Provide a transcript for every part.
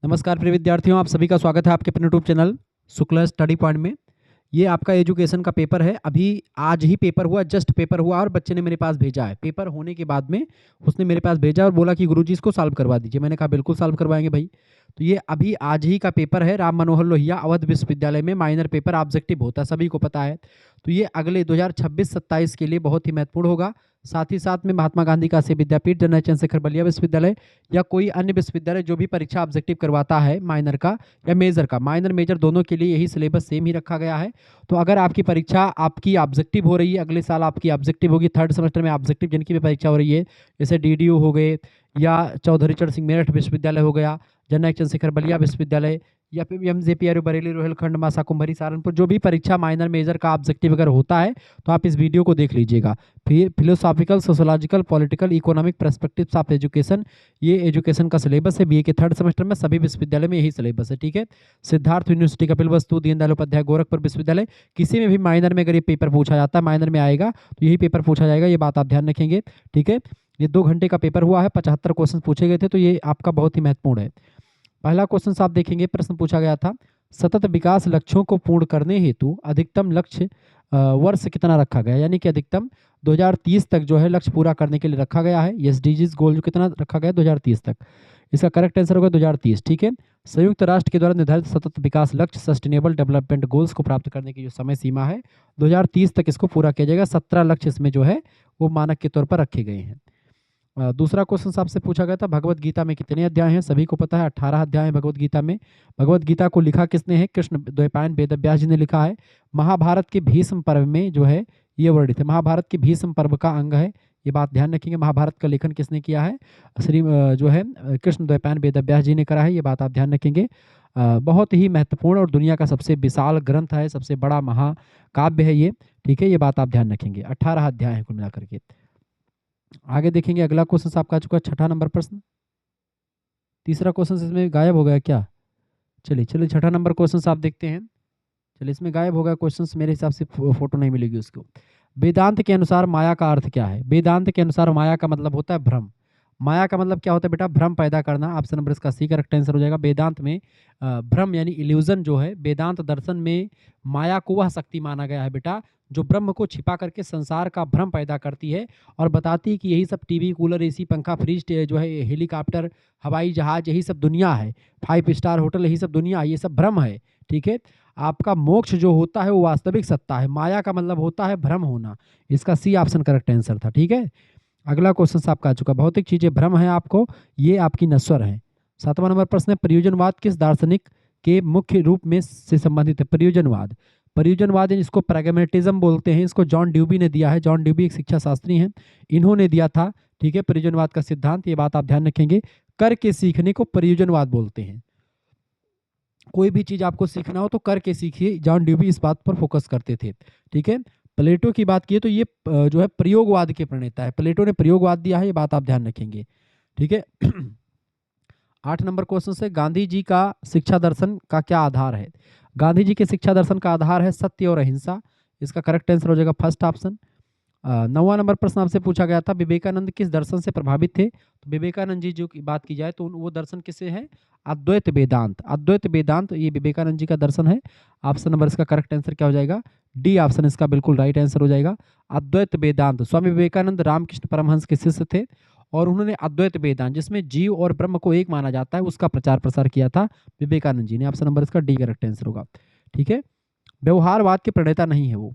नमस्कार प्रिय विद्यार्थियों, आप सभी का स्वागत है आपके अपने YouTube channel Shukla study point में। ये आपका एजुकेशन का पेपर है। अभी आज ही पेपर हुआ, जस्ट पेपर हुआ और बच्चे ने मेरे पास भेजा है। पेपर होने के बाद में उसने मेरे पास भेजा और बोला कि गुरुजी इसको सॉल्व करवा दीजिए। मैंने कहा बिल्कुल सॉल्व करवाएंगे भाई। तो ये अभी आज ही का पेपर है। राम मनोहर लोहिया अवध विश्वविद्यालय में माइनर पेपर ऑब्जेक्टिव होता है, सभी को पता है। तो ये अगले 2026-27 के लिए बहुत ही महत्वपूर्ण होगा। साथ ही साथ में महात्मा गांधी काशी विद्यापीठ, जनरल चंद्रशेखर बलिया विश्वविद्यालय या कोई अन्य विश्वविद्यालय जो भी परीक्षा ऑब्जेक्टिव करवाता है माइनर का या मेजर का, माइनर मेजर दोनों के लिए यही सिलेबस सेम ही रखा गया है। तो अगर आपकी परीक्षा आपकी ऑब्जेक्टिव हो रही है, अगले साल आपकी ऑब्जेक्टिव होगी, थर्ड सेमेस्टर में ऑब्जेक्टिव जिनकी भी परीक्षा हो रही है, जैसे डीडीयू हो गए या चौधरी चरण सिंह मेरठ विश्वविद्यालय हो गया, जननायक चंद्रशेखर बलिया विश्वविद्यालय या फिर एमजेपीआर बरेली, रोहिलखंड, मासा कुंभरी, सहारनपुर, जो भी परीक्षा माइनर मेजर का ऑब्जेक्टिव अगर होता है तो आप इस वीडियो को देख लीजिएगा। फिर philosophical, sociological, political, economic perspectives of education, ये एजुकेशन का सिलेबस है। बीए के थर्ड सेमेस्टर में सभी विश्वविद्यालय में यही सिलेबस है, ठीक है। सिद्धार्थ यूनिवर्सिटी, कपिलवस्तु, दीनदयाल उपाध्याय, गोरखपुर विश्वविद्यालय, किसी में भी माइनर में अगर ये पेपर पूछा जाता है, माइनर में आएगा तो यही पेपर पूछा जाएगा, ये बात आप ध्यान रखेंगे, ठीक है। ये 2 घंटे का पेपर हुआ है, 75 क्वेश्चन पूछे गए थे, तो ये आपका बहुत ही महत्वपूर्ण है। पहला क्वेश्चन आप देखेंगे, प्रश्न पूछा गया था, सतत विकास लक्ष्यों को पूर्ण करने हेतु अधिकतम लक्ष्य वर्ष कितना रखा गया, यानी कि अधिकतम 2030 तक जो है लक्ष्य पूरा करने के लिए रखा गया है। एसडीजीज गोल जो कितना रखा गया है 2030 तक, इसका करेक्ट आंसर होगा 2030, ठीक है। संयुक्त राष्ट्र के द्वारा निर्धारित सतत विकास लक्ष्य, सस्टेनेबल डेवलपमेंट गोल्स को प्राप्त करने की जो समय सीमा है 2030 तक इसको पूरा किया जाएगा। 17 लक्ष्य इसमें जो है वो मानक के तौर पर रखे गए हैं। दूसरा क्वेश्चन आपसे पूछा गया था, भगवत गीता में कितने अध्याय हैं, सभी को पता है 18 अध्याय हैं भगवत गीता में। भगवत गीता को लिखा किसने है, कृष्ण द्वैपायन वेद व्यास जी ने लिखा है। महाभारत के भीष्म पर्व में जो है ये वर्णित है, महाभारत के भीष्म पर्व का अंग है, ये बात ध्यान रखेंगे। महाभारत का लेखन किसने किया है, श्री जो है कृष्ण द्वैपायन वेद व्यास जी ने करा है, ये बात आप ध्यान रखेंगे। बहुत ही महत्वपूर्ण और दुनिया का सबसे विशाल ग्रंथ है, सबसे बड़ा महाकाव्य है ये, ठीक है, ये बात आप ध्यान रखेंगे। 18 अध्याय है कुल मिलाकर के। आगे देखेंगे, अगला क्वेश्चन आपका चुका 6ठा नंबर प्रश्न। तीसरा क्वेश्चन इसमें गायब हो गया क्या, चलिए चलिए 6ठा नंबर क्वेश्चन आप देखते हैं। चलिए, इसमें गायब हो गया क्वेश्चन, मेरे हिसाब से फोटो नहीं मिलेगी उसको। वेदांत के अनुसार माया का अर्थ क्या है, वेदांत के अनुसार माया का मतलब होता है भ्रम। माया का मतलब क्या होता है बेटा, भ्रम पैदा करना। ऑप्शन नंबर इसका सी करेक्ट आंसर हो जाएगा। वेदांत में भ्रम यानी इल्यूजन जो है, वेदांत दर्शन में माया को वह शक्ति माना गया है बेटा जो ब्रह्म को छिपा करके संसार का भ्रम पैदा करती है और बताती है कि यही सब टीवी, कूलर, एसी, पंखा, फ्रिज जो है, हेलीकॉप्टर, हवाई जहाज, यही सब दुनिया है, 5 स्टार होटल, यही सब दुनिया है, ये सब भ्रम है, ठीक है। आपका मोक्ष जो होता है वो वास्तविक सत्ता है। माया का मतलब होता है भ्रम होना। इसका सी ऑप्शन करेक्ट आंसर था, ठीक है। अगला क्वेश्चन आपका आ चुका, भौतिक चीजें भ्रम है आपको, ये आपकी नश्वर है। 7वां नंबर प्रश्न है, प्रयोजनवाद किस दार्शनिक के मुख्य रूप में से संबंधित है। प्रयोजनवाद, प्रयोजनवाद इसको प्रैग्मेटिज्म बोलते हैं, इसको जॉन ड्यूबी ने दिया है। जॉन ड्यूबी एक शिक्षा शास्त्री हैं, इन्होंने दिया था, ठीक है, प्रयोजनवाद का सिद्धांत, ये बात आप ध्यान रखेंगे। करके सीखने को प्रयोजनवाद बोलते हैं। कोई भी चीज आपको सीखना हो तो करके सीखिए, जॉन ड्यूबी इस बात पर फोकस करते थे, ठीक है। प्लेटो की बात की तो ये जो है प्रयोगवाद के प्रणेता है, प्लेटो ने प्रयोगवाद दिया है, ये बात आप ध्यान रखेंगे, ठीक है। 8 नंबर क्वेश्चन से, गांधी जी का शिक्षा दर्शन का क्या आधार है। गांधी जी के शिक्षा दर्शन का आधार है सत्य और अहिंसा, इसका करेक्ट आंसर हो जाएगा फर्स्ट ऑप्शन। 9वां नंबर प्रश्न आपसे पूछा गया था, विवेकानंद किस दर्शन से प्रभावित थे। तो विवेकानंद जी जो की बात की जाए तो वो दर्शन किससे है, अद्वैत वेदांत। अद्वैत वेदांत ये विवेकानंद जी का दर्शन है। ऑप्शन नंबर इसका करेक्ट आंसर क्या हो जाएगा, डी ऑप्शन इसका बिल्कुल राइट आंसर हो जाएगा। अद्वैत वेदांत, स्वामी विवेकानंद रामकृष्ण परमहंस के शिष्य थे और उन्होंने अद्वैत वेदांत जिसमें जीव और ब्रह्म को एक माना जाता है उसका प्रचार प्रसार किया था विवेकानंद जी ने। ऑप्शन नंबर इसका डी करेक्ट आंसर होगा, ठीक है। व्यवहारवाद के प्रणेता नहीं है वो,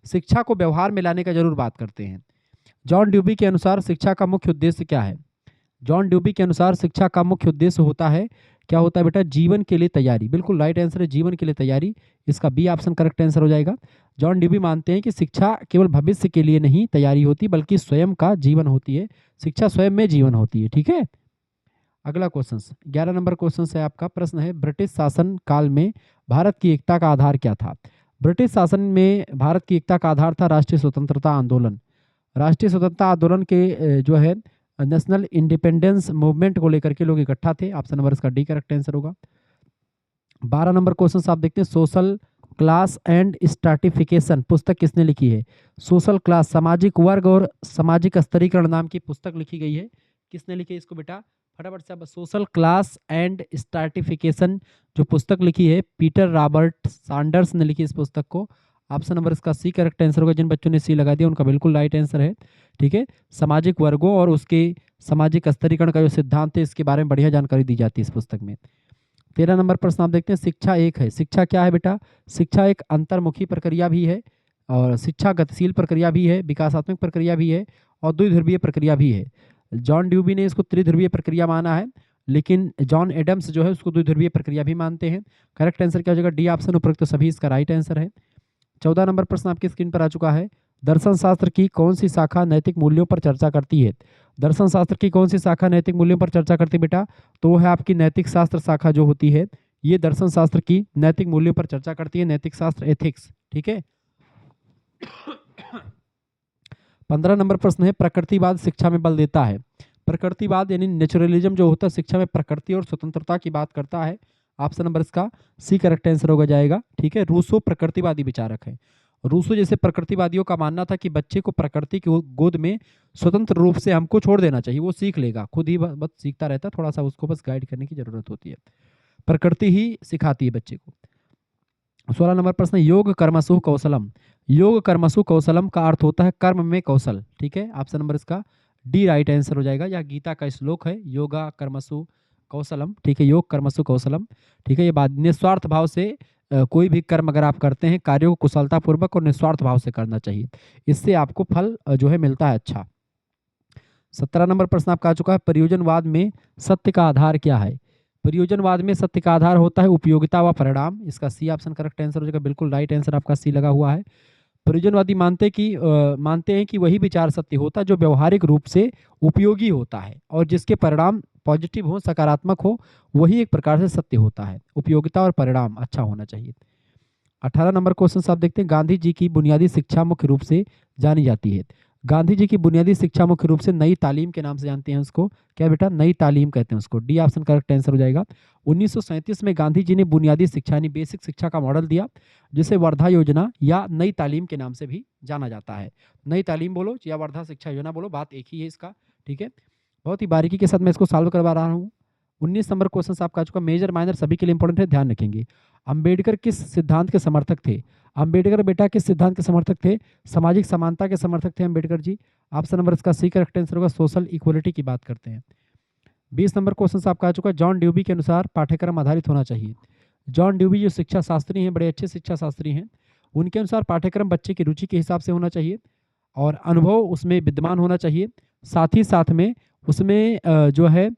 शिक्षा को व्यवहार में लाने का जरूर बात करते हैं। जॉन ड्यूबी के अनुसार शिक्षा का मुख्य उद्देश्य क्या है। जॉन ड्यूबी के अनुसार शिक्षा का मुख्य उद्देश्य होता है, क्या होता है बेटा, जीवन के लिए तैयारी। बिल्कुल राइट आंसर है, जीवन के लिए तैयारी, इसका बी ऑप्शन करेक्ट आंसर हो जाएगा। जॉन ड्यूबी मानते हैं कि शिक्षा केवल भविष्य के लिए नहीं तैयारी होती बल्कि स्वयं का जीवन होती है, शिक्षा स्वयं में जीवन होती है, ठीक है। अगला क्वेश्चन 11 नंबर क्वेश्चन है आपका, प्रश्न है, ब्रिटिश शासन काल में भारत की एकता का आधार क्या था। ब्रिटिश शासन में भारत की एकता का आधार था राष्ट्रीय स्वतंत्रता आंदोलन। राष्ट्रीय स्वतंत्रता आंदोलन के जो है नेशनल इंडिपेंडेंस मूवमेंट को लेकर के लोग इकट्ठा थे। ऑप्शन नंबर इसका डी करेक्ट आंसर होगा। 12 नंबर क्वेश्चन आप देखते हैं, सोशल क्लास एंड स्ट्रैटिफिकेशन पुस्तक किसने लिखी है। सोशल क्लास, सामाजिक वर्ग और सामाजिक स्तरीकरण नाम की पुस्तक लिखी गई है, किसने लिखी है इसको बेटा, फटाफट से अब सोशल क्लास एंड स्ट्रैटिफिकेशन जो पुस्तक लिखी है पीटर रॉबर्ट सैंडर्स ने लिखी इस पुस्तक को। ऑप्शन नंबर इसका सी करेक्ट आंसर होगा। जिन बच्चों ने सी लगा दिया उनका बिल्कुल राइट आंसर है। ठीक है, सामाजिक वर्गों और उसके सामाजिक स्तरीकरण का जो सिद्धांत है इसके बारे में बढ़िया जानकारी दी जाती है इस पुस्तक में। 13 नंबर प्रश्न आप देखते हैं, शिक्षा एक है। शिक्षा क्या है बेटा? शिक्षा एक अंतर्मुखी प्रक्रिया भी है, और शिक्षा गतिशील प्रक्रिया भी है, विकासात्मक प्रक्रिया भी है, और द्विध्रुवीय प्रक्रिया भी है। जॉन ड्यूबी ने इसको त्रिध्रुवीय प्रक्रिया माना है, लेकिन जॉन एडम्स जो है उसको द्विध्रुवीय प्रक्रिया भी मानते हैं। करेक्ट आंसर क्या हो जाएगा? डी ऑप्शन, उपरोक्त सभी इसका राइट आंसर है। 14 नंबर प्रश्न आपकी स्क्रीन पर आ चुका है। दर्शन शास्त्र की कौन सी शाखा नैतिक मूल्यों पर चर्चा करती है? दर्शन शास्त्र की कौन सी शाखा नैतिक मूल्यों पर चर्चा करती है बेटा? तो वो है आपकी नैतिक शास्त्र शाखा जो होती है, ये दर्शन शास्त्र की नैतिक मूल्यों पर चर्चा करती है, नैतिक शास्त्र एथिक्स। ठीक है। 15 नंबर प्रश्न है, प्रकृतिवाद शिक्षा में बल देता है। प्रकृतिवाद यानी नेचुरलिज्म जो होता है शिक्षा में प्रकृति और स्वतंत्रता की बात करता है। ऑप्शन नंबर इसका सी करेक्ट आंसर होगा जाएगा। ठीक है, रूसो प्रकृतिवादी विचारक है। रूसो जैसे प्रकृतिवादियों का मानना था कि बच्चे को प्रकृति की गोद में स्वतंत्र रूप से हमको छोड़ देना चाहिए, वो सीख लेगा, खुद ही बस सीखता रहता है, थोड़ा सा उसको बस गाइड करने की जरूरत होती है, प्रकृति ही सिखाती है बच्चे को। 16 नंबर प्रश्न, योग कर्मसु कौशलम। योग कर्मसु कौशलम का अर्थ होता है कर्म में कौशल। ठीक है, ऑप्शन नंबर इसका डी राइट आंसर हो जाएगा। यह गीता का श्लोक है, योगा कर्मसु कौशलम। ठीक है, योग कर्मसु कौशलम। ठीक है, ये बात निस्वार्थ भाव से कोई भी कर्म अगर आप करते हैं, कार्यों को कुशलतापूर्वक और निस्वार्थ भाव से करना चाहिए, इससे आपको फल जो है मिलता है अच्छा। 17 नंबर प्रश्न आपका आ चुका है, प्रयोजनवाद में सत्य का आधार क्या है? प्रयोजनवाद में सत्य का आधार होता है उपयोगिता व परिणाम। इसका सी ऑप्शन करेक्ट आंसर हो जाएगा, बिल्कुल राइट आंसर आपका सी लगा हुआ है। प्रयोजनवादी मानते हैं कि वही विचार सत्य होता है जो व्यवहारिक रूप से उपयोगी होता है और जिसके परिणाम पॉजिटिव हो, सकारात्मक हो, वही एक प्रकार से सत्य होता है। उपयोगिता और परिणाम अच्छा होना चाहिए। 18 नंबर क्वेश्चन आप देखते हैं, गांधी जी की बुनियादी शिक्षा मुख्य रूप से जानी जाती है। गांधी जी की बुनियादी शिक्षा मुख्य रूप से नई तालीम के नाम से जानते हैं उसको। क्या बेटा? नई तालीम कहते हैं उसको। डी ऑप्शन करेक्ट आंसर हो जाएगा। 1937 में गांधी जी ने बुनियादी शिक्षा यानी बेसिक शिक्षा का मॉडल दिया, जिसे वर्धा योजना या नई तालीम के नाम से भी जाना जाता है। नई तालीम बोलो या वर्धा शिक्षा योजना बोलो, बात एक ही है इसका। ठीक है, बहुत ही बारीकी के साथ मैं इसको सॉल्व करवा रहा हूँ। 19 नंबर क्वेश्चन आपका आ चुका, मेजर माइनर सभी के लिए इंपॉर्टेंट है, ध्यान रखेंगे। अंबेडकर किस सिद्धांत के समर्थक थे? अंबेडकर बेटा किस सिद्धांत के समर्थक थे? सामाजिक समानता के समर्थक थे अंबेडकर जी। ऑप्शन नंबर इसका सी करेक्ट आंसर होगा, सोशल इक्वलिटी की बात करते हैं। 20 नंबर क्वेश्चन आपका आ चुका है, जॉन ड्यूबी के अनुसार पाठ्यक्रम आधारित होना चाहिए। जॉन ड्यूबी जो शिक्षा शास्त्री हैं, बड़े अच्छे शिक्षा शास्त्री हैं, उनके अनुसार पाठ्यक्रम बच्चे की रुचि के हिसाब से होना चाहिए और अनुभव उसमें विद्यमान होना चाहिए। साथ ही साथ में उसमें जो है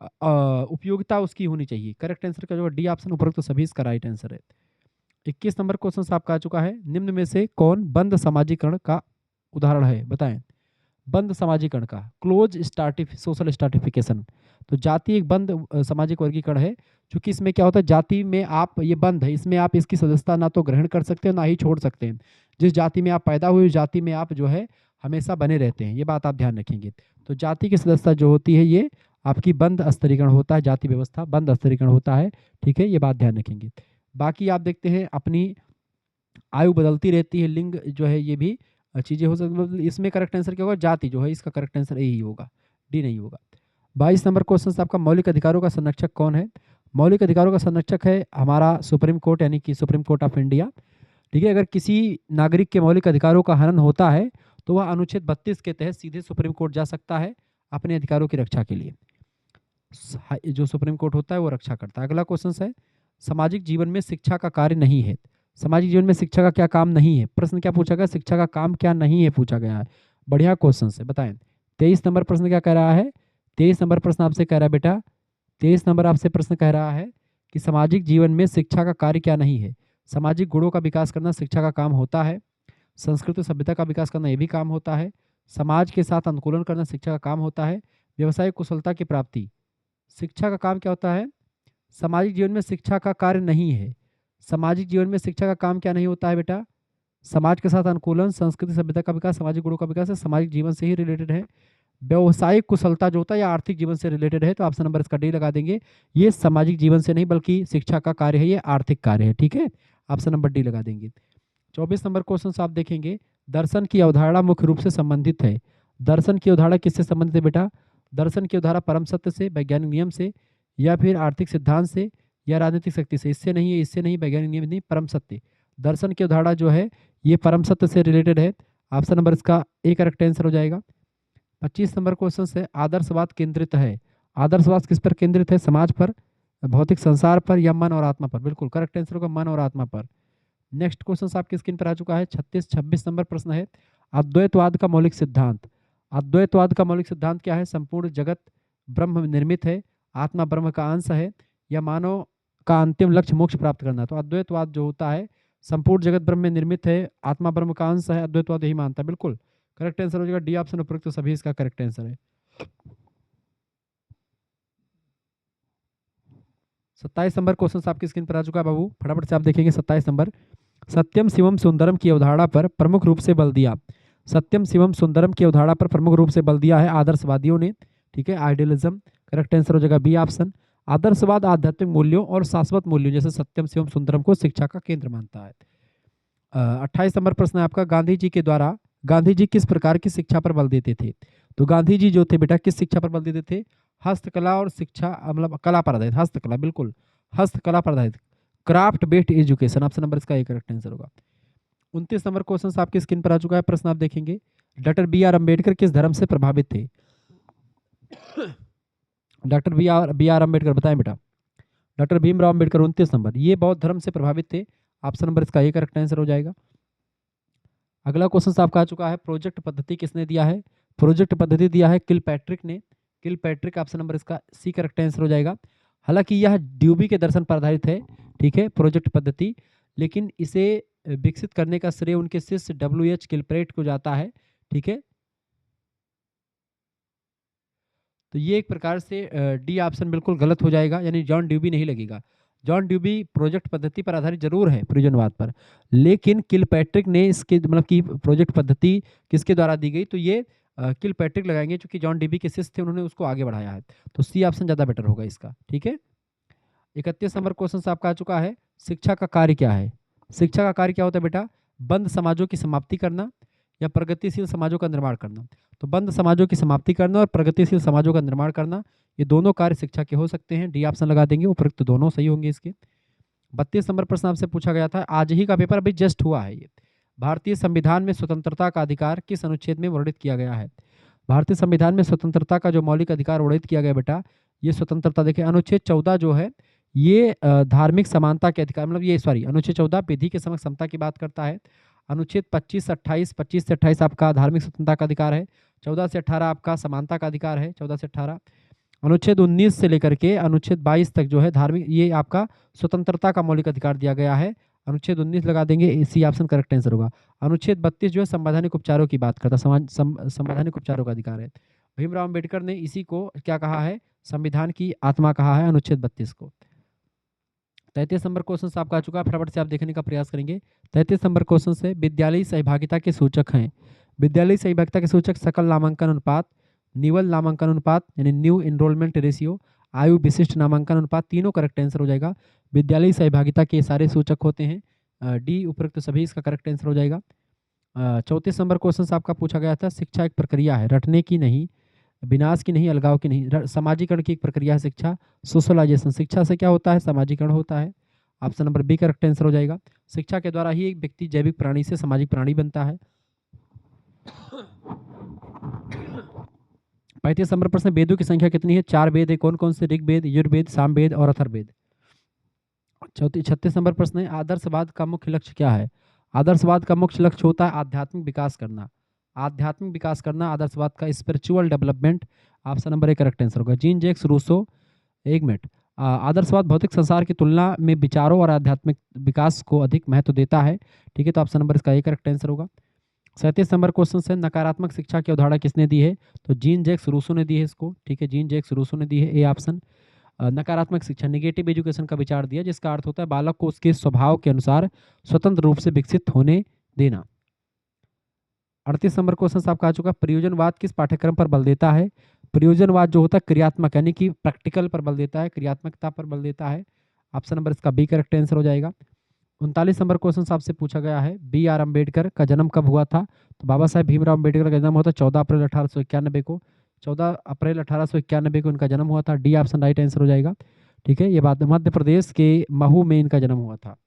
उपयोगिता उसकी होनी चाहिए। करेक्ट आंसर का जो डी ऑप्शन उपरोक्त सभी इसका राइट आंसर है। 21 नंबर क्वेश्चन आपका आ चुका है, निम्न में से कौन बंद समाजीकरण का उदाहरण है? बताएं। बंद समाजीकरण का, क्लोज सोशल स्ट्राटिफिकेशन। तो जाति एक बंद सामाजिक वर्गीकरण है, क्योंकि इसमें क्या होता है, जाति में आप ये बंद है, इसमें आप इसकी सदस्यता ना तो ग्रहण कर सकते हैं ना ही छोड़ सकते हैं। जिस जाति में आप पैदा हुए उस जाति में आप जो है हमेशा बने रहते हैं, ये बात आप ध्यान रखेंगे। तो जाति की सदस्यता जो होती है ये आपकी बंद स्तरीकरण होता है, जाति व्यवस्था बंद स्तरीकरण होता है। ठीक है, ये बात ध्यान रखेंगे। बाकी आप देखते हैं अपनी आयु बदलती रहती है, लिंग जो है ये भी चीज़ें हो सकती, मतलब इसमें करेक्ट आंसर क्या होगा, जाति जो है इसका करेक्ट आंसर यही होगा, डी नहीं होगा। 22 नंबर क्वेश्चन आपका, मौलिक अधिकारों का संरक्षक कौन है? मौलिक अधिकारों का संरक्षक है हमारा सुप्रीम कोर्ट, यानी कि सुप्रीम कोर्ट ऑफ इंडिया। ठीक है, अगर किसी नागरिक के मौलिक अधिकारों का हनन होता है तो वह अनुच्छेद 32 के तहत सीधे सुप्रीम कोर्ट जा सकता है अपने अधिकारों की रक्षा के लिए। जो सुप्रीम कोर्ट होता है वो रक्षा करता है। अगला क्वेश्चन है, सामाजिक जीवन में शिक्षा का कार्य नहीं है। सामाजिक जीवन में शिक्षा का क्या काम नहीं है? प्रश्न क्या पूछा गया, शिक्षा का काम क्या नहीं है पूछा गया है। बढ़िया क्वेश्चन है, बताएं। 23 नंबर प्रश्न क्या कह रहा है? 23 नंबर प्रश्न आपसे कह रहा है बेटा, 23 नंबर आपसे प्रश्न कह रहा है कि सामाजिक जीवन में शिक्षा का कार्य क्या नहीं है। सामाजिक गुणों का विकास करना शिक्षा का काम होता है। संस्कृति सभ्यता का विकास करना ये भी काम होता है। समाज के साथ अनुकूलन करना शिक्षा का काम होता है। व्यवसायिक कुशलता की प्राप्ति शिक्षा का काम क्या होता है? सामाजिक जीवन में शिक्षा का कार्य नहीं है। सामाजिक जीवन में शिक्षा का काम क्या नहीं होता है बेटा? समाज के साथ अनुकूलन, संस्कृति सभ्यता का विकास, सामाजिक गुणों का विकास है, सामाजिक जीवन से ही रिलेटेड है। व्यवसायिक कुशलता जो होता है या आर्थिक जीवन से रिलेटेड है, तो ऑप्शन नंबर इसका डी लगा देंगे। ये सामाजिक जीवन से नहीं बल्कि शिक्षा का कार्य है, ये आर्थिक कार्य है। ठीक है, ऑप्शन नंबर डी लगा देंगे। 24 नंबर क्वेश्चन आप देखेंगे, दर्शन की अवधारणा मुख्य रूप से संबंधित है। दर्शन की अवधारणा किससे संबंधित है बेटा? दर्शन की अवधारणा परम सत्य से, वैज्ञानिक नियम से, या फिर आर्थिक सिद्धांत से, या राजनीतिक शक्ति से। इससे नहीं है, इससे नहीं, वैज्ञानिक नियम नहीं, परम सत्य। दर्शन की अवधारणा जो है ये परम सत्य से रिलेटेड है। ऑप्शन नंबर इसका ए करेक्ट आंसर हो जाएगा। 25 नंबर क्वेश्चन है, आदर्शवाद केंद्रित है। आदर्शवाद किस पर केंद्रित है? समाज पर, भौतिक संसार पर, या मन और आत्मा पर? बिल्कुल करेक्ट आंसर होगा मन और आत्मा पर। नेक्स्ट क्वेश्चन आपकी स्क्रीन पर आ चुका है। 26 नंबर प्रश्न है, अद्वैतवाद का मौलिक सिद्धांत। अद्वैतवाद का मौलिक सिद्धांत क्या है? संपूर्ण जगत ब्रह्म निर्मित है, आत्मा ब्रह्म का अंश है, या मानव का अंतिम लक्ष्य मोक्ष प्राप्त करना। तो अद्वैतवाद जो होता है, संपूर्ण जगत ब्रह्म में निर्मित है, आत्मा ब्रह्म का अंश है, अद्वैतवाद यही मानता है। बिल्कुल करेक्ट आंसर हो जाएगा डी ऑप्शन, उपयुक्त सभी इसका करेक्ट आंसर है। 27 नंबर क्वेश्चन आपकी स्क्रीन पर आ चुका है बाबू, फटाफट से आप देखेंगे। 27 नंबर, सत्यम शिवम सुंदरम की अवधारणा पर प्रमुख रूप से बल दिया। सत्यम शिवम सुंदरम की अवधारणा पर प्रमुख रूप से बल दिया है आदर्शवादियों ने। ठीक है, आइडियलिज्म। करेक्ट आंसर हो जाएगा बी ऑप्शन। आदर्शवाद आध्यात्मिक मूल्यों और शाश्वत मूल्यों जैसे सत्यम शिवम सुंदरम को शिक्षा का केंद्र मानता है। 28 नंबर प्रश्न है आपका, गांधी जी के द्वारा गांधी जी किस प्रकार की शिक्षा पर बल देते थे? तो गांधी जी जो थे बेटा किस शिक्षा पर बल देते थे? हस्तकला और शिक्षा, मतलब कला पर आधारित, हस्तकला, बिल्कुल हस्तकला पर आधारित, craft based education. Option number इसका एक करेक्ट आंसर होगा। 29 नंबर क्वेश्चन आपकी स्क्रीन पर आ चुका है, प्रश्न आप देखेंगे। डॉक्टर बी आर अम्बेडकर किस धर्म से प्रभावित थे? डॉक्टर बी आर अम्बेडकर बताएं बेटा। डॉक्टर भीमराव अम्बेडकर 29 नंबर, ये बौद्ध धर्म से प्रभावित थे। ऑप्शन नंबर इसका ये करेक्ट आंसर हो जाएगा। अगला क्वेश्चन आपका आ चुका है, प्रोजेक्ट पद्धति किसने दिया है? प्रोजेक्ट पद्धति दिया है किलपैट्रिक ने। किलपैट्रिक, ऑप्शन नंबर इसका सी करेक्ट आंसर हो जाएगा। हालांकि यह ड्यूबी के दर्शन पर आधारित है, ठीक है, प्रोजेक्ट पद्धति, लेकिन इसे विकसित करने का श्रेय उनके शिष्य WH किलपैट्रिक को जाता है। ठीक है, तो ये एक प्रकार से डी ऑप्शन बिल्कुल गलत हो जाएगा, यानी जॉन ड्यूबी नहीं लगेगा। जॉन ड्यूबी प्रोजेक्ट पद्धति पर आधारित जरूर है, प्रयोजनवाद पर, लेकिन किलपैट्रिक ने इसके मतलब की प्रोजेक्ट पद्धति किसके द्वारा दी गई? तो ये किलपैट्रिक लगाएंगे, क्योंकि जॉन ड्यूबी के शिष्य थे, उन्होंने उसको आगे बढ़ाया है। तो सी ऑप्शन ज़्यादा बेटर होगा इसका। ठीक है, 31 नंबर क्वेश्चन आपका आ चुका है, शिक्षा का कार्य क्या है? शिक्षा का कार्य क्या होता है बेटा? बंद समाजों की समाप्ति करना या प्रगतिशील समाजों का निर्माण करना। तो बंद समाजों की समाप्ति करना और प्रगतिशील समाजों का निर्माण करना, ये दोनों कार्य शिक्षा के हो सकते हैं। डी ऑप्शन लगा देंगे, उपयुक्त दोनों सही होंगे इसके। 32 नंबर प्रश्न आपसे पूछा गया था, आज ही का पेपर, अभी जस्ट हुआ है ये। भारतीय संविधान में स्वतंत्रता का अधिकार किस अनुच्छेद में वर्णित किया गया है? भारतीय संविधान में स्वतंत्रता का जो मौलिक अधिकार वर्णित किया गया बेटा, ये स्वतंत्रता देखिए अनुच्छेद 14 जो है ये धार्मिक समानता के अधिकार, मतलब ये सॉरी, अनुच्छेद 14 विधि के समक्ष समता की बात करता है। अनुच्छेद 25 से 28 आपका धार्मिक स्वतंत्रता का अधिकार है। 14 से 18 आपका समानता का अधिकार है, 14 से 18। अनुच्छेद 19 से लेकर के अनुच्छेद 22 तक जो है धार्मिक, ये आपका स्वतंत्रता का मौलिक अधिकार दिया गया है। अनुच्छेद 19 लगा देंगे, इसी ऑप्शन करेक्ट आंसर होगा। अनुच्छेद 32 जो है संवैधानिक उपचारों की बात करता है, संवैधानिक उपचारों का अधिकार है। भीमराव अम्बेडकर ने इसी को क्या कहा है? संविधान की आत्मा कहा है, अनुच्छेद 32 को। 33 नंबर क्वेश्चन आपका आ चुका है, फटाफट से आप देखने का प्रयास करेंगे। 33 नंबर क्वेश्चन से, विद्यालयी सहभागिता के सूचक हैं। विद्यालयी सहभागिता के सूचक सकल नामांकन अनुपात, निवल नामांकन अनुपात यानी न्यू एनरोलमेंट रेशियो, आयु विशिष्ट नामांकन अनुपात, तीनों करेक्ट आंसर हो जाएगा। विद्यालयी सहभागिता के सारे सूचक होते हैं, डी उपयुक्त सभी इसका करेक्ट आंसर हो जाएगा। 34 नंबर क्वेश्चन आपका पूछा गया था, शिक्षा एक प्रक्रिया है, रटने की नहीं, विनाश की नहीं, अलगाव की नहीं, समाजीकरण की एक प्रक्रिया है शिक्षा। सोशलाइजेशन, शिक्षा से क्या होता है? समाजीकरण होता है। Option number B correct answer हो जाएगा। शिक्षा के द्वारा ही एक व्यक्ति जैविक प्राणी से सामाजिक प्राणी बनता है। 35 नंबर प्रश्न, वेदों की संख्या कितनी है? 4 वेद है, कौन कौन से? ऋग्वेद, यजुर्वेद, सामवेद और अथर्ववेद। 36 नंबर प्रश्न है, आदर्शवाद का मुख्य लक्ष्य क्या है? आदर्शवाद का मुख्य लक्ष्य होता है आध्यात्मिक विकास करना। आध्यात्मिक विकास करना आदर्शवाद का, spiritual development. Option number A correct answer होगा। जीन जैक्स रूसो, एक मिनट, आदर्शवाद भौतिक संसार की तुलना में विचारों और आध्यात्मिक विकास को अधिक महत्व देता है। ठीक है, तो ऑप्शन नंबर इसका ए करेक्ट आंसर होगा। 37 नंबर क्वेश्चन है, नकारात्मक शिक्षा की अवधारणा किसने दी है? तो जीन जैक्स रूसो ने दी है इसको। ठीक है, जीन जैक्स रूसो ने दी है, ए ऑप्शन। नकारात्मक शिक्षा, नेगेटिव एजुकेशन का विचार दिया, जिसका अर्थ होता है बालक को उसके स्वभाव के अनुसार स्वतंत्र रूप से विकसित होने देना। 38 नंबर क्वेश्चन आपका आ चुका, प्रयोजनवाद किस पाठ्यक्रम पर बल देता है? प्रयोजनवाद जो होता है क्रियात्मक, यानी कि प्रैक्टिकल पर बल देता है, क्रियात्मकता पर बल देता है। ऑप्शन नंबर इसका बी करेक्ट आंसर हो जाएगा। 39 नंबर क्वेश्चन आपसे पूछा गया है, बी आर अम्बेडकर का जन्म कब हुआ था? तो बाबा साहेब भीमराव अम्बेडकर का जन्म होता है 14 अप्रैल 1891 को। 14 अप्रैल 1891 को इनका जन्म हुआ था। डी ऑप्शन राइट आंसर हो जाएगा। ठीक है, ये बात मध्य प्रदेश के महू में इनका जन्म हुआ था।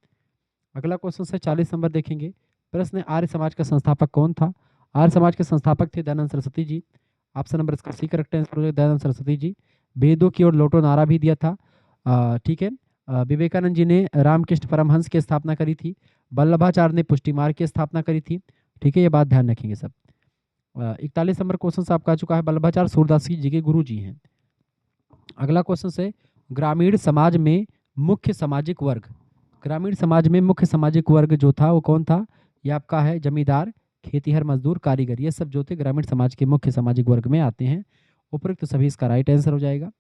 अगला क्वेश्चन से 40 नंबर देखेंगे। प्रश्न, आर्य समाज का संस्थापक कौन था? आर्य समाज के संस्थापक थे दयानंद सरस्वती जी। ऑप्शन नंबर इसका सी करेक्ट आंसर हो जाएगा, दयानंद सरस्वती जी। वेदों की ओर लौटो नारा भी दिया था। ठीक है। विवेकानंद जी ने रामकृष्ण परमहंस की स्थापना करी थी। वल्लभाचार्य ने पुष्टि मार्ग की स्थापना करी थी। ठीक है, ये बात ध्यान रखेंगे सब। 41 नंबर क्वेश्चन आपका आ चुका है। वल्लभाचार्य सूरदास जी के गुरु जी हैं। अगला क्वेश्चन है, ग्रामीण समाज में मुख्य सामाजिक वर्ग। ग्रामीण समाज में मुख्य सामाजिक वर्ग जो था वो कौन था? ये आपका है जमींदार, खेतीहर मजदूर, कारीगर। ये सब जो थे ग्रामीण समाज के मुख्य सामाजिक वर्ग में आते हैं। उपयुक्त सभी इसका राइट आंसर हो जाएगा।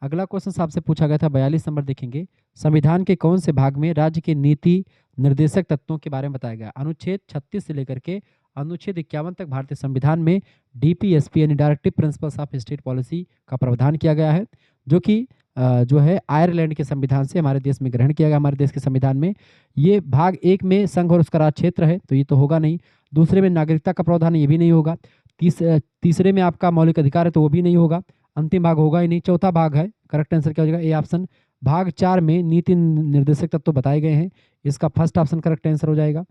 अगला क्वेश्चन आपसे पूछा गया था 42 नंबर देखेंगे। संविधान के कौन से भाग में राज्य के नीति निर्देशक तत्वों के बारे में बताया गया? अनुच्छेद 36 से लेकर के अनुच्छेद 51 तक भारतीय संविधान में डीपीएसपी यानी directive principles of state policy का प्रावधान किया गया है, जो कि जो है आयरलैंड के संविधान से हमारे देश में ग्रहण किया गया। हमारे देश के संविधान में ये भाग 1 में संघ और उसका राज्य क्षेत्र है, तो ये तो होगा नहीं। दूसरे में नागरिकता का प्रावधान, ये भी नहीं होगा। तीसरे में आपका मौलिक अधिकार है, तो वो भी नहीं होगा। अंतिम भाग होगा ही नहीं। चौथा भाग है, करेक्ट आंसर क्या हो जाएगा? A option. भाग 4 में नीति निर्देशक तत्व बताए गए हैं, इसका फर्स्ट ऑप्शन करेक्ट आंसर हो जाएगा।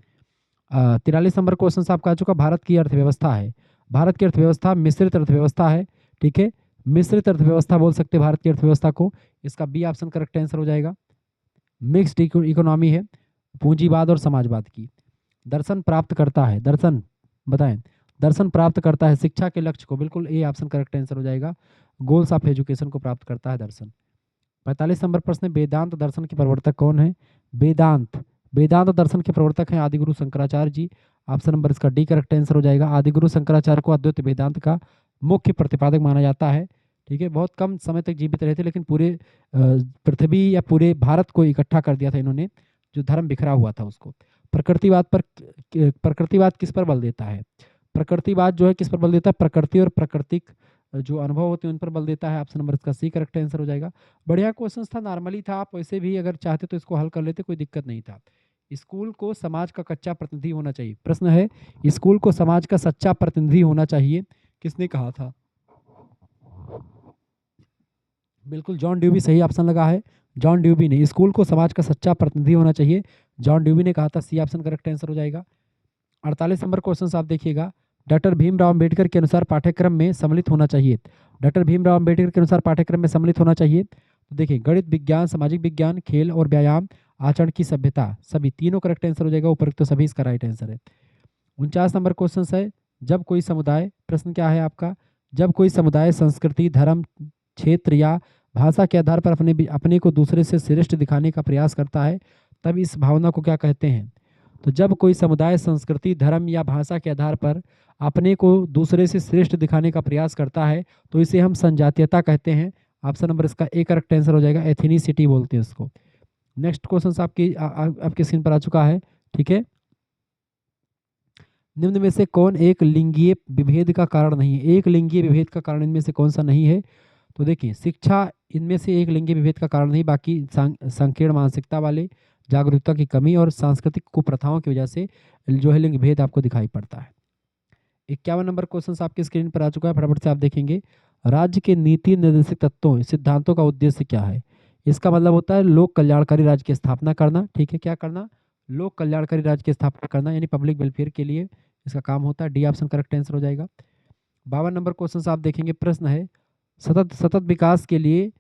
43 नंबर क्वेश्चन आपका आ चुका। भारत की अर्थव्यवस्था है, भारत की अर्थव्यवस्था मिश्रित अर्थव्यवस्था है। ठीक है, मिश्रित अर्थव्यवस्था बोल सकते हैं भारत की अर्थव्यवस्था को, इसका बी ऑप्शन करेक्ट आंसर हो जाएगा। मिक्स्ड इकोनॉमी है, पूंजीवाद और समाजवाद की। दर्शन प्राप्त करता है, दर्शन बताएं, दर्शन प्राप्त करता है शिक्षा के लक्ष्य को, बिल्कुल ए ऑप्शन करेक्ट आंसर हो जाएगा। गोल्स ऑफ एजुकेशन को प्राप्त करता है दर्शन। 45 नंबर प्रश्न, वेदांत दर्शन के प्रवर्तक कौन है? वेदांत दर्शन के प्रवर्तक हैं आदिगुरु शंकराचार्य जी। ऑप्शन नंबर इसका डी करेक्ट आंसर हो जाएगा। आदिगुरु शंकराचार्य को अद्वैत वेदांत का मुख्य प्रतिपादक माना जाता है। ठीक है, बहुत कम समय तक जीवित रहे थे, लेकिन पूरे पृथ्वी या पूरे भारत को इकट्ठा कर दिया था इन्होंने, जो धर्म बिखरा हुआ था उसको। प्रकृतिवाद किस पर बल देता है? प्रकृतिवाद जो है किस पर बल देता है? प्रकृति और प्राकृतिक जो अनुभव होते हैं उन पर बल देता है। ऑप्शन नंबर इसका सी करेक्ट आंसर हो जाएगा। बढ़िया क्वेश्चन था, नॉर्मली था, आप वैसे भी अगर चाहते तो इसको हल कर लेते, कोई दिक्कत नहीं था। स्कूल को समाज का कच्चा प्रतिनिधि होना चाहिए। प्रश्न है, स्कूल को समाज का सच्चा प्रतिनिधि होना चाहिए, किसने कहा था? बिल्कुल जॉन ड्यूबी सही ऑप्शन लगा है। जॉन ड्यूबी ने स्कूल को समाज का सच्चा प्रतिनिधि होना चाहिए, जॉन ड्यूबी ने कहा था। सी ऑप्शन करेक्ट आंसर हो जाएगा। 48 नंबर क्वेश्चन आप देखिएगा। डॉक्टर भीमराव अंबेडकर के अनुसार पाठ्यक्रम में सम्मिलित होना चाहिए। डॉक्टर भीमराव अंबेडकर के अनुसार पाठ्यक्रम में सम्मिलित होना चाहिए, तो देखिए गणित, विज्ञान, सामाजिक विज्ञान, खेल और व्यायाम, आचरण की सभ्यता, सभी तीनों करेक्ट आंसर हो जाएगा। उपरोक्त तो सभी इसका राइट आंसर है। 49 नंबर क्वेश्चन है, जब कोई समुदाय, प्रश्न क्या है आपका? जब कोई समुदाय संस्कृति, धर्म, क्षेत्र या भाषा के आधार पर अपने को दूसरे से श्रेष्ठ दिखाने का प्रयास करता है, तब इस भावना को क्या कहते हैं? तो जब कोई समुदाय संस्कृति, धर्म या भाषा के आधार पर अपने को दूसरे से श्रेष्ठ दिखाने का प्रयास करता है, तो इसे हम संजातीयता कहते हैं। ऑप्शन नंबर इसका ए करेक्ट आंसर हो जाएगा। एथनिसिटी बोलते हैं इसको। नेक्स्ट क्वेश्चन आपके स्क्रीन पर आ चुका है। ठीक है, निम्न में से कौन एक लिंगीय विभेद का कारण नहीं है? एक लिंगीय विभेद का कारण इनमें से कौन सा नहीं है? तो देखिए, शिक्षा इनमें से एक लिंगीय विभेद का कारण नहीं, बाकी संकीर्ण मानसिकता वाले, जागरूकता की कमी और सांस्कृतिक कुप्रथाओं की वजह से जो है लिंग भेद आपको दिखाई पड़ता है। 51 नंबर क्वेश्चन आपकी स्क्रीन पर आ चुका है, फटाफट से आप देखेंगे। राज्य के नीति निर्देशक तत्वों, सिद्धांतों का उद्देश्य क्या है? इसका मतलब होता है लोक कल्याणकारी राज्य की स्थापना करना। ठीक है, क्या करना? लोक कल्याणकारी राज्य की स्थापना करना, यानी पब्लिक वेलफेयर के लिए इसका काम होता है। डी ऑप्शन करेक्ट आंसर हो जाएगा। 52 नंबर क्वेश्चन आप देखेंगे। प्रश्न है, सतत विकास के लिए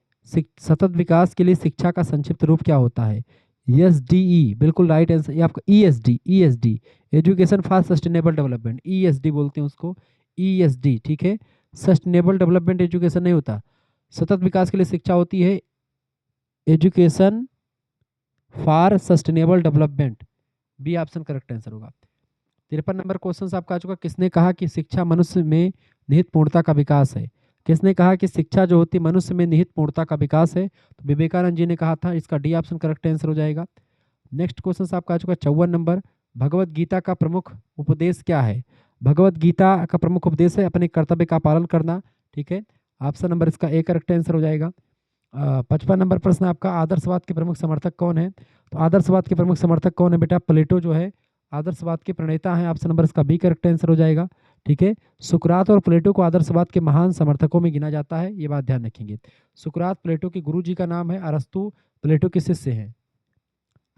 शिक्षा का संक्षिप्त रूप क्या होता है? एसडीई, बिल्कुल राइट आंसर। ये आपका ESD, education for sustainable development, ESD बोलते हैं उसको, ईएसडी। ठीक है, सस्टेनेबल डेवलपमेंट एजुकेशन नहीं होता। सतत विकास के लिए शिक्षा होती है education for sustainable development, B option correct answer होगा। 53 नंबर क्वेश्चन आपका आ चुका। किसने कहा कि शिक्षा मनुष्य में निहित पूर्णता का विकास है? किसने कहा कि शिक्षा जो होती है मनुष्य में निहित पूर्णता का विकास है? तो विवेकानंद जी ने कहा था। इसका डी ऑप्शन करेक्ट आंसर हो जाएगा। नेक्स्ट क्वेश्चन आपका आ चुका 54 नंबर। भगवत गीता का प्रमुख उपदेश क्या है? भगवत गीता का प्रमुख उपदेश है अपने कर्तव्य का पालन करना। ठीक है, ऑप्शन नंबर इसका ए करेक्ट आंसर हो जाएगा। 55 नंबर प्रश्न आपका, आदर्शवाद के प्रमुख समर्थक कौन है? तो आदर्शवाद के प्रमुख समर्थक कौन है बेटा? प्लेटो जो है आदर्शवाद के प्रणेता हैं। ऑप्शन नंबर इसका बी करेक्ट आंसर हो जाएगा। ठीक है। सुकरात और प्लेटो को आदर्शवाद के महान समर्थकों में गिना जाता है, ये बात ध्यान रखेंगे। सुकरात प्लेटो के गुरु जी का नाम है, अरस्तु प्लेटो के शिष्य हैं।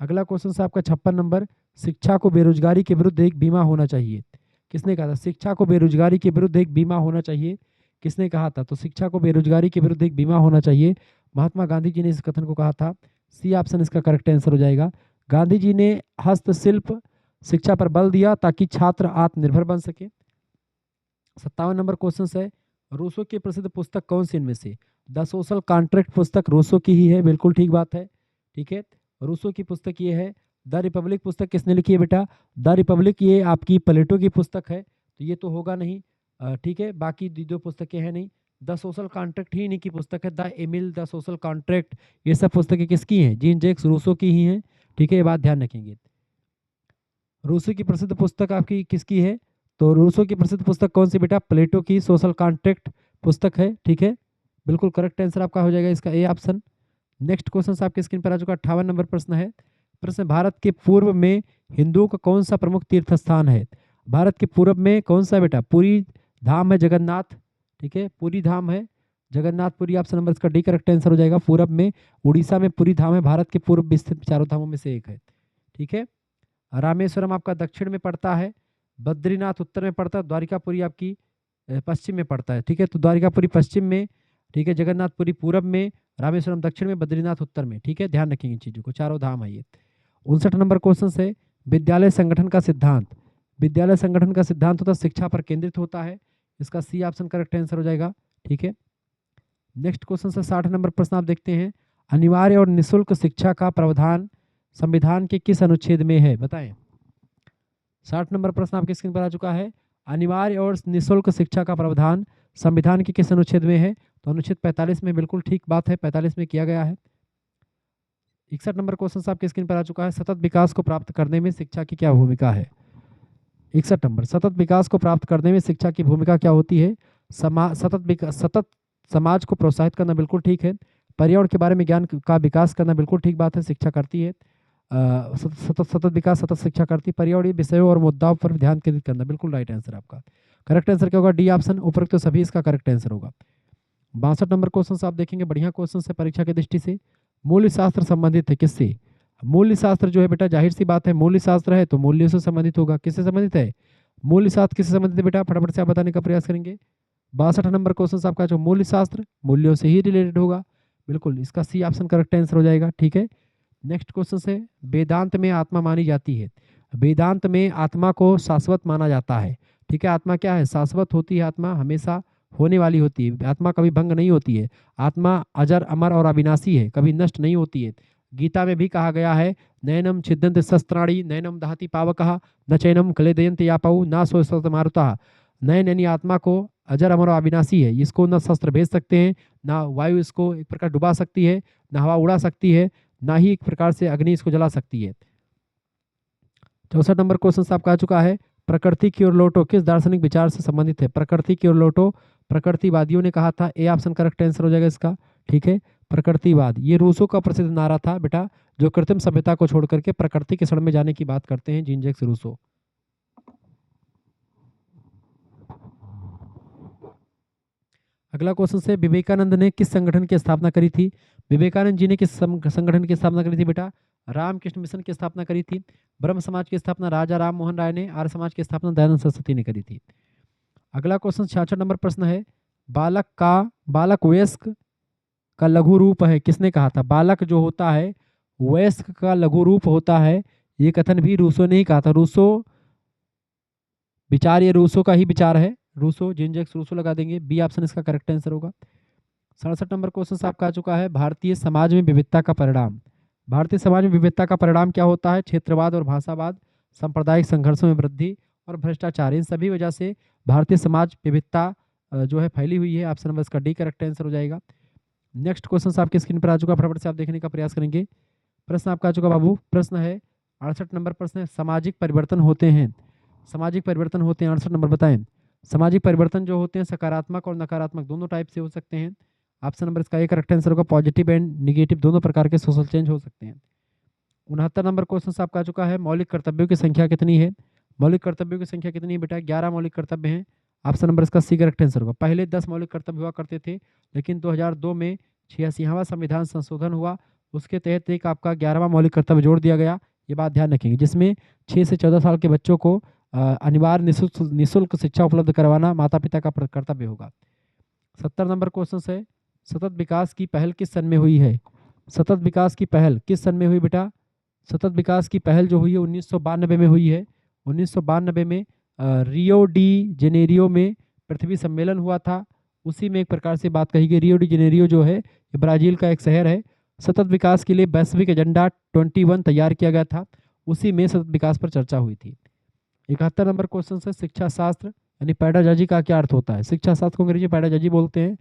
अगला क्वेश्चन है आपका 56 नंबर, शिक्षा को बेरोजगारी के विरुद्ध एक बीमा होना चाहिए, किसने कहा था? शिक्षा को बेरोजगारी के विरुद्ध एक बीमा होना चाहिए, किसने कहा था? तो शिक्षा को बेरोजगारी के विरुद्ध एक बीमा होना चाहिए, महात्मा गांधी जी ने इस कथन को कहा था। सी ऑप्शन इसका करेक्ट आंसर हो जाएगा। गांधी जी ने हस्तशिल्प शिक्षा पर बल दिया ताकि छात्र आत्मनिर्भर बन सके। 57 नंबर क्वेश्चन है, रूसो की प्रसिद्ध पुस्तक कौन सी इनमें से? द सोशल कॉन्ट्रैक्ट पुस्तक रूसो की ही है, बिल्कुल ठीक बात है। ठीक है, रूसो की पुस्तक ये है। द रिपब्लिक पुस्तक किसने लिखी है बेटा? द रिपब्लिक ये आपकी प्लेटो की पुस्तक है, तो ये तो होगा नहीं। ठीक है, बाकी दो पुस्तकें हैं नहीं। द सोशल कॉन्ट्रैक्ट ही इन्हीं की पुस्तक है, the Emile, the social contract, ये सब पुस्तकें किसकी हैं? जीन जैक्स रूसो की ही हैं। ठीक है, ये बात ध्यान रखेंगे। रूसो की प्रसिद्ध पुस्तक आपकी किसकी है? तो रूसो की प्रसिद्ध पुस्तक कौन सी बेटा? प्लेटो की सोशल कॉन्ट्रैक्ट पुस्तक है। ठीक है, बिल्कुल करेक्ट आंसर आपका हो जाएगा इसका ए ऑप्शन। नेक्स्ट क्वेश्चन आपके स्क्रीन पर आ चुका 58 नंबर प्रश्न है। प्रश्न, भारत के पूर्व में हिंदुओं का कौन सा प्रमुख तीर्थ स्थान है? भारत के पूर्व में कौन सा बेटा? पुरी धाम है, जगन्नाथ। ठीक है, पुरी धाम है, जगन्नाथपुरी ऑप्शन नंबर इसका डी करेक्ट आंसर हो जाएगा। पूरब में उड़ीसा में पुरी धाम है, भारत के पूर्व में स्थित चारों धामों में से एक है। ठीक है, रामेश्वरम आपका दक्षिण में पड़ता है, बद्रीनाथ उत्तर में पड़ता है, द्वारिकापुरी आपकी पश्चिम में पड़ता है। ठीक है, तो द्वारिकापुरी पश्चिम में, ठीक है, जगन्नाथपुरी पूरब में, रामेश्वरम दक्षिण में, बद्रीनाथ उत्तर में। ठीक है, ध्यान रखेंगे इन चीज़ों को, चारों धाम है ये। 59 नंबर क्वेश्चन है, विद्यालय संगठन का सिद्धांत। विद्यालय संगठन का सिद्धांत होता है शिक्षा पर केंद्रित होता है, इसका सी ऑप्शन करेक्ट आंसर हो जाएगा। ठीक है, नेक्स्ट क्वेश्चन से 60 नंबर प्रश्न आप देखते हैं, अनिवार्य और निःशुल्क शिक्षा का प्रावधान संविधान के किस अनुच्छेद में है? बताएं। 60 नंबर प्रश्न आपके स्क्रीन पर आ चुका है, अनिवार्य और निःशुल्क शिक्षा का प्रावधान संविधान के किस अनुच्छेद में है? तो अनुच्छेद 45 में, बिल्कुल ठीक बात है, 45 में किया गया है। 61 नंबर क्वेश्चन आपके स्क्रीन पर आ चुका है, सतत विकास को प्राप्त करने में शिक्षा की क्या भूमिका है? 61 नंबर, सतत विकास को प्राप्त करने में शिक्षा की भूमिका क्या होती है? सतत समाज को प्रोत्साहित करना, बिल्कुल ठीक है। पर्यावरण के बारे में ज्ञान का विकास करना, बिल्कुल ठीक बात है, शिक्षा करती है। सतत विकास, सतत शिक्षा करती है। पर्यावरणीय विषयों और मुद्दाओं पर ध्यान केंद्रित करना, बिल्कुल राइट आंसर आपका। करेक्ट आंसर क्या होगा? डी ऑप्शन, उपरोक्त तो सभी इसका करेक्ट आंसर होगा। 62 नंबर क्वेश्चन आप देखेंगे, बढ़िया क्वेश्चन है परीक्षा की दृष्टि से। मूल्य शास्त्र संबंधित है किससे? मूल्य शास्त्र जो है बेटा, जाहिर सी बात है, मूल्य शास्त्र है तो मूल्यों से संबंधित होगा। किससे संबंधित है? मूल्य शास्त्र किससे संबंधित है बेटा? फटाफट से आप बताने का प्रयास करेंगे। 62 नंबर क्वेश्चन आपका जो मूल्य शास्त्र, मूल्यों से ही रिलेटेड होगा, बिल्कुल इसका सी ऑप्शन करेक्ट आंसर हो जाएगा। ठीक है, नेक्स्ट क्वेश्चन है, वेदांत में आत्मा मानी जाती है। वेदांत में आत्मा को शाश्वत माना जाता है। ठीक है, आत्मा क्या है? शाश्वत होती है, आत्मा हमेशा होने वाली होती है, आत्मा कभी भंग नहीं होती है, आत्मा अजर अमर और अविनाशी है, कभी नष्ट नहीं होती है। गीता में भी कहा गया है, नैनम छिदंत शस्त्राणी नैनम दहति पावकः न चैनम क्लेदयंत यापौ न सो मारुतः। नयन यानी आत्मा को अजर अमर और अविनाशी है, इसको न शस्त्र भेज सकते हैं, ना वायु इसको एक प्रकार डुबा सकती है, ना हवा उड़ा सकती है, ना ही एक प्रकार से अग्नि इसको जला सकती है। 64 नंबर क्वेश्चन आपका आ चुका है, प्रकृति की ओर लौटो किस दार्शनिक विचार से संबंधित है? प्रकृति की ओर लौटो प्रकृतिवादियों ने कहा था, ए ऑप्शन करेक्ट आंसर हो जाएगा इसका। ठीक है, प्रकृतिवाद ये रूसो का प्रसिद्ध नारा था बेटा, जो कृत्रिम सभ्यता को छोड़ करके प्रकृति के शरण में जाने की बात करते हैं, जीन जैक्स रूसो। अगला क्वेश्चन से, विवेकानंद ने किस संगठन की स्थापना करी थी? विवेकानंद जी ने किस संगठन की स्थापना करी थी बेटा? रामकृष्ण मिशन की स्थापना करी थी। ब्रह्म समाज की स्थापना राजा राम मोहन राय ने, आर्य समाज की स्थापना दयानंद सरस्वती ने करी थी। अगला क्वेश्चन 66 नंबर प्रश्न है, बालक वयस्क का लघु रूप है, किसने कहा था? बालक जो होता है वयस्क का लघु रूप होता है, ये कथन भी रूसो ने ही कहा था। रूसो विचार, ये रूसो का ही विचार है, रूसो, जीन जैक्स रूसो लगा देंगे, बी ऑप्शन इसका करेक्ट आंसर होगा। 67 नंबर क्वेश्चन आपका आ चुका है, भारतीय समाज में विविधता का परिणाम। भारतीय समाज में विविधता का परिणाम क्या होता है? क्षेत्रवाद और भाषावाद, सांप्रदायिक संघर्षों में वृद्धि और भ्रष्टाचार, इन सभी वजह से भारतीय समाज विविधता जो है फैली हुई है। ऑप्शन नंबर इसका डी करेक्ट आंसर हो जाएगा। नेक्स्ट क्वेश्चन आपके स्क्रीन पर आ चुका, फटाफट से आप देखने का प्रयास करेंगे। प्रश्न आपका आ चुका बाबू, प्रश्न है 68 नंबर प्रश्न है, सामाजिक परिवर्तन होते हैं, सामाजिक परिवर्तन होते हैं, 68 नंबर बताएं। सामाजिक परिवर्तन जो होते हैं सकारात्मक और नकारात्मक दोनों टाइप से हो सकते हैं। ऑप्शन नंबर इसका एक करेक्ट आंसर होगा, पॉजिटिव एंड निगेटिव दोनों प्रकार के सोशल चेंज हो सकते हैं। 69 नंबर क्वेश्चन आपका आ चुका है, मौलिक कर्तव्यों की संख्या कितनी है? मौलिक कर्तव्यों की संख्या कितनी है बेटा? 11 मौलिक कर्तव्य हैं। ऑप्शन नंबर इसका सी करेक्ट आंसर होगा। पहले 10 मौलिक कर्तव्य हुआ करते थे, लेकिन 2002 में 86वां संविधान संशोधन हुआ, उसके तहत एक आपका 11वां मौलिक कर्तव्य जोड़ दिया गया। ये बात ध्यान रखेंगे, जिसमें 6 से 14 साल के बच्चों को अनिवार्य निःशुल्क शिक्षा उपलब्ध करवाना माता पिता का कर्तव्य होगा। 70 नंबर क्वेश्चन है, सतत विकास की पहल किस सन में हुई है? सतत विकास की पहल किस सन में हुई बेटा? सतत विकास की पहल जो हुई है 1992 में हुई है। 1992 में रियो डी जेनेरियो में पृथ्वी सम्मेलन हुआ था। उसी में एक प्रकार से बात कही गई। रियो डी जेनेरियो जो है ये ब्राजील का एक शहर है। सतत विकास के लिए वैश्विक एजेंडा 21 तैयार किया गया था, उसी में सतत विकास पर चर्चा हुई थी। 71 नंबर क्वेश्चन है, शिक्षा शास्त्र यानी पैडागॉजी का क्या अर्थ होता है? शिक्षा शास्त्र को अंग्रेजी पैडागॉजी बोलते हैं।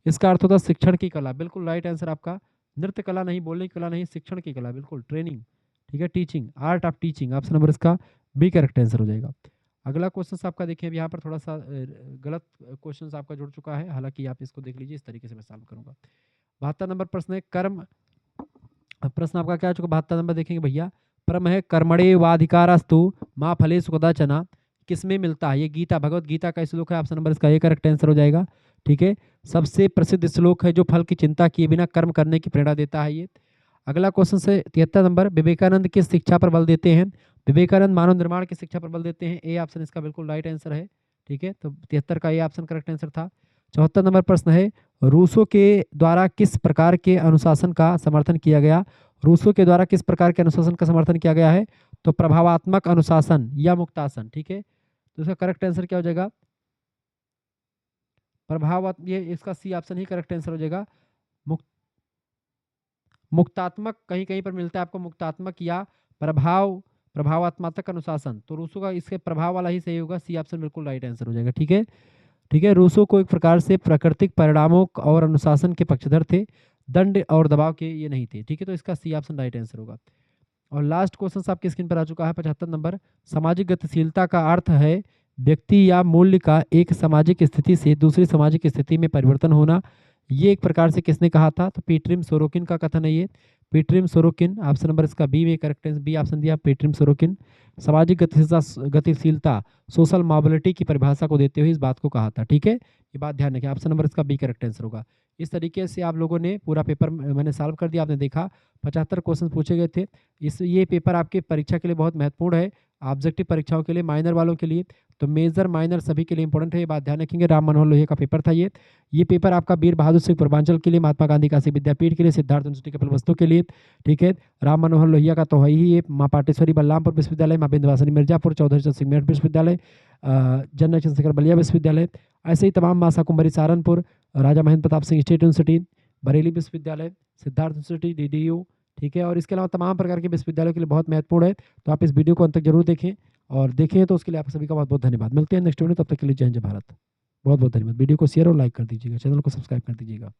इसका अर्थ होता है शिक्षण की कला। बिल्कुल राइट आंसर आपका। नृत्य कला नहीं, बोलने की कला नहीं, शिक्षण की कला, बिल्कुल ट्रेनिंग, ठीक है, teaching, art of teaching. Option number इसका बी करेक्ट आंसर हो जाएगा। अगला क्वेश्चन आपका देखिए, यहाँ पर थोड़ा सा गलत क्वेश्चन आपका जुड़ चुका है, हालांकि आप इसको देख लीजिए, इस तरीके से मैं सॉल्व करूंगा। 72 नंबर प्रश्न है, कर्म। प्रश्न आपका क्या चुका? 72 नंबर देखेंगे भैया, परम है कर्मणेवाधिकारस्तु माँ फलेषु कदाचन किसमें मिलता है? ये गीता, भगवत गीता का श्लोक है। ऑप्शन नंबर इसका ये करेक्ट आंसर हो जाएगा, ठीक है। सबसे प्रसिद्ध श्लोक है जो फल की चिंता किए बिना कर्म करने की प्रेरणा देता है ये। अगला क्वेश्चन से 73 नंबर, विवेकानंद किस शिक्षा पर बल देते हैं? विवेकानंद मानव निर्माण की शिक्षा पर बल देते हैं। ए ऑप्शन इसका बिल्कुल राइट आंसर है, ठीक है। तो 73 का ए ऑप्शन करेक्ट आंसर था। 74 नंबर प्रश्न है, रूसो के द्वारा किस प्रकार के अनुशासन का समर्थन किया गया? रूसो के द्वारा किस प्रकार के अनुशासन का समर्थन किया गया है? तो प्रभावात्मक अनुशासन या मुक्तासन, ठीक है। तो इसका करेक्ट आंसर क्या हो जाएगा? प्रभावात्मक, ये इसका सी ऑप्शन ही करेक्ट आंसर हो जाएगा। मुक्तात्मक कहीं कहीं पर मिलता है आपको, मुक्तात्मक या प्रभावात्मक अनुशासन। तो रूसो का इसके प्रभाव वाला ही सही होगा, सी ऑप्शन बिल्कुल राइट आंसर हो जाएगा, ठीक है। ठीक है, रूसो को एक प्रकार से प्राकृतिक परिणामों और अनुशासन के पक्षधर थे, दंड और दबाव के ये नहीं थे, ठीक है। तो इसका सी ऑप्शन राइट आंसर होगा। और लास्ट क्वेश्चन आपकी स्क्रीन पर आ चुका है, 75 नंबर, सामाजिक गतिशीलता का अर्थ है व्यक्ति या मूल्य का एक सामाजिक स्थिति से दूसरी सामाजिक स्थिति में परिवर्तन होना। ये एक प्रकार से किसने कहा था? तो पीटरिम सोरोकिन का कथन है ये, पीटरिम सोरोकिन। ऑप्शन नंबर इसका बी में करेक्ट आंसर, बी ऑप्शन दिया, पीटरिम सोरोकिन। सामाजिक गतिशीलता सोशल मोबिलिटी की परिभाषा को देते हुए इस बात को कहा था, ठीक है। ये बात ध्यान रखें, ऑप्शन नंबर इसका बी करेक्ट आंसर होगा। इस तरीके से आप लोगों ने पूरा पेपर मैंने सॉल्व कर दिया, आपने देखा 75 क्वेश्चन पूछे गए थे। ये पेपर आपके परीक्षा के लिए बहुत महत्वपूर्ण है, ऑब्जेक्टिव परीक्षाओं के लिए, माइनर वालों के लिए, तो मेजर माइनर सभी के लिए इंपॉर्टेंट है, ये बात ध्यान रखेंगे। राम मनोहर लोहिया का पेपर था ये पेपर आपका वीर बहादुर सिंह पूर्वांचल के लिए, महात्मा गांधी काशी विद्यापीठ के लिए, सिद्धार्थ यूनिवर्सिटी कपिलवस्तु के लिए, ठीक है। राम मनोहर लोहिया का तो है ही, ये माँ पाटेश्वरी बलरामपुर विश्वविद्यालय, माँ विंध्यवासिनी मिर्जापुर, चौधरी चरण सिंह मेरठ विश्वविद्यालय, जनरल चंद्रशेखर बलिया विश्वविद्यालय, ऐसे ही तमाम मासा कुंभरी सहारनपुर, राजा महेंद्र प्रताप सिंह स्टेट यूनिवर्सिटी, बरेली विश्वविद्यालय, सिद्धार्थ यूनिवर्सिटी, DDU, ठीक है। और इसके अलावा तमाम प्रकार के विश्वविद्यालयों के लिए बहुत महत्वपूर्ण है। तो आप इस वीडियो को अंत तक जरूर देखें, और देखें तो उसके लिए आप सभी का बहुत बहुत धन्यवाद। मिलते हैं नेक्स्ट वीडियो, तब तक के लिए जय हिंद जय भारत। बहुत बहुत धन्यवाद। वीडियो को शेयर और लाइक कर दीजिएगा, चैनल को सब्सक्राइब कर दीजिएगा।